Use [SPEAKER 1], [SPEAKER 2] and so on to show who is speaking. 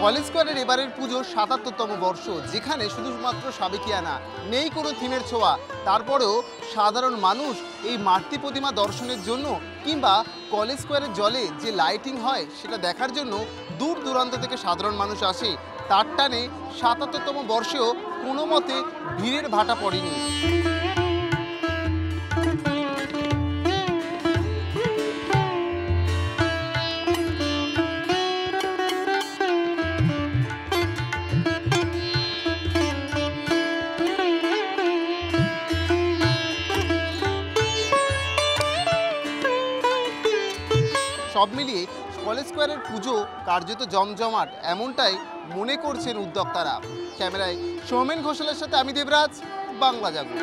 [SPEAKER 1] College স্কোয়ারের এবারের পুজো ৭৭তম বর্ষ, যেখানে শুধুমাত্র সাবেকিয়া না, নেই কোনো থিমের ছোঁয়া। তারপরেও সাধারণ মানুষ এই মাতৃ প্রতিমা দর্শনের জন্য কিংবা কলেজ স্কোয়ারের জলে যে লাইটিং হয় সেটা দেখার জন্য দূর দূরান্ত থেকে সাধারণ মানুষ আসে। তার টানে ৭৭তম বর্ষেও কোনো মতে ভিড়ের ভাটা পড়েনি। সব মিলিয়ে কলেজ স্কোয়ারের পুজো কার্যত জমজমাট, এমনটাই মনে করছেন উদ্যোক্তারা। ক্যামেরায় সৌমেন ঘোষালের সাথে আমি দেবরাজ, বাংলা জাগো।